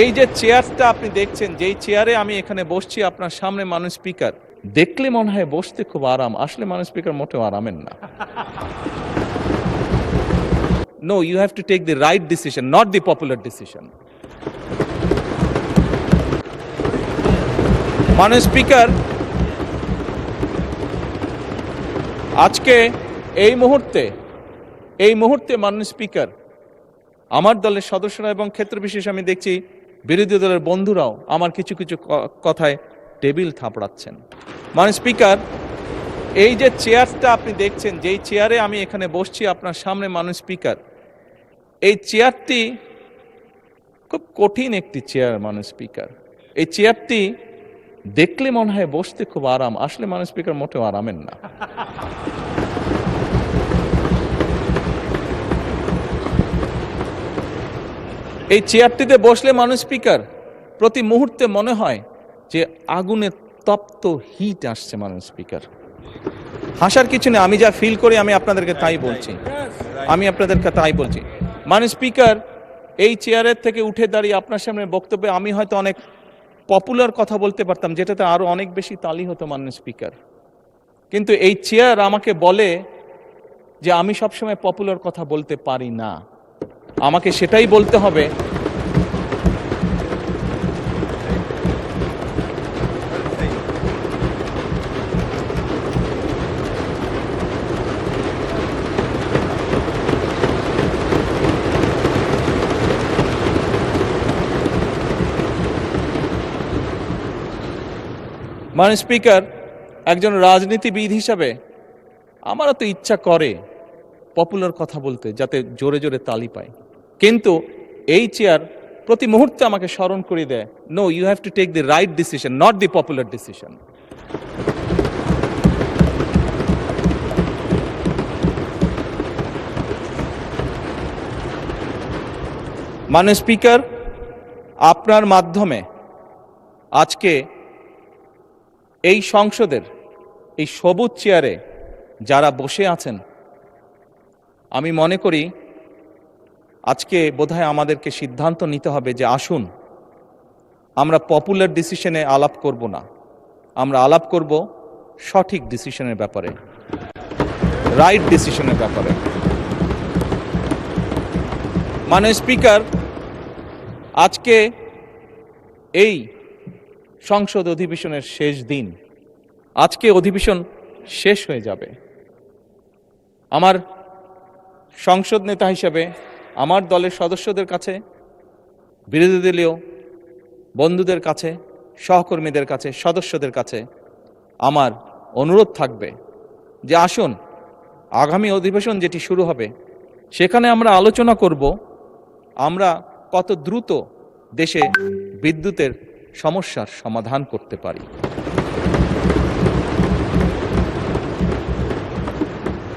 এই যে চেয়ারটা আপনি দেখছেন, যেই চেয়ারে আমি এখানে বসছি, আপনার সামনে মাননীয় স্পিকার, দেখলে মনে হয় বসতে খুব আরাম, আসলে মাননীয় স্পিকার মোটেও আরামের না। No, you have to take the right decision, not the popular decision. মাননীয় স্পিকার, আজকে এই মুহূর্তে মাননীয় স্পিকার, আমার দলের সদস্যরা এবং ক্ষেত্র বিশেষ আমি দেখছি বিরোধী দলের বন্ধুরাও আমার কিছু কিছু কথায় টেবিল থাপড়াচ্ছেন। মাননীয় স্পিকার, এই যে চেয়ারটা আপনি দেখছেন, যেই চেয়ারে আমি এখানে বসছি আপনার সামনে মাননীয় স্পিকার, এই চেয়ারটি খুব কঠিন একটি চেয়ার মাননীয় স্পিকার। এই চেয়ারটি দেখলে মনে হয় বসতে খুব আরাম, আসলে মাননীয় স্পিকার মোটেও আরামের না। এই চেয়ারটিতে বসলে মাননীয় স্পিকার প্রতি মুহূর্তে মনে হয় যে আগুনে তপ্ত হিট আসছে। মাননীয় স্পিকার, হাসার কিছু নেই, আমি যা ফিল করি আমি আপনাদেরকে তাই বলছি। মাননীয় স্পিকার, এই চেয়ারের থেকে উঠে দাঁড়িয়ে আপনার সামনে বক্তব্যে আমি হয়তো অনেক পপুলার কথা বলতে পারতাম, যেটাতে আরো অনেক বেশি তালি হতো মাননীয় স্পিকার, কিন্তু এই চেয়ার আমাকে বলে যে আমি সবসময় পপুলার কথা বলতে পারি না, আমাকে সেটাই বলতে হবে। মাননীয় স্পিকার, একজন রাজনীতিবিদ হিসাবে আমারও তো ইচ্ছা করে পপুলার কথা বলতে, যাতে জোরে জোরে তালি পায়, কিন্তু এই চেয়ার প্রতি মুহূর্তে আমাকে স্মরণ করিয়ে দেয়, no, you have to take the right decision, not the popular decision. মাননীয় স্পিকার, আপনার মাধ্যমে আজকে এই সংসদের এই সবুজ চেয়ারে যারা বসে আছেন, আমি মনে করি আজকে বোধহয় আমাদেরকে সিদ্ধান্ত নিতে হবে যে আসুন আমরা পপুলার ডিসিশনে আলাপ করব না, আমরা আলাপ করব সঠিক ডিসিশনের ব্যাপারে, রাইট ডিসিশনের ব্যাপারে। মাননীয় স্পিকার, আজকে এই সংসদ অধিবেশনের শেষ দিন, আজকে অধিবেশন শেষ হয়ে যাবে। আমার সংসদ নেতা হিসেবে আমার দলের সদস্যদের কাছে, বিরোধী দলীয় বন্ধুদের কাছে, সহকর্মীদের কাছে, সদস্যদের কাছে আমার অনুরোধ থাকবে যে আসুন আগামী অধিবেশন যেটি শুরু হবে সেখানে আমরা আলোচনা করব আমরা কত দ্রুত দেশে বিদ্যুতের সমস্যার সমাধান করতে পারি।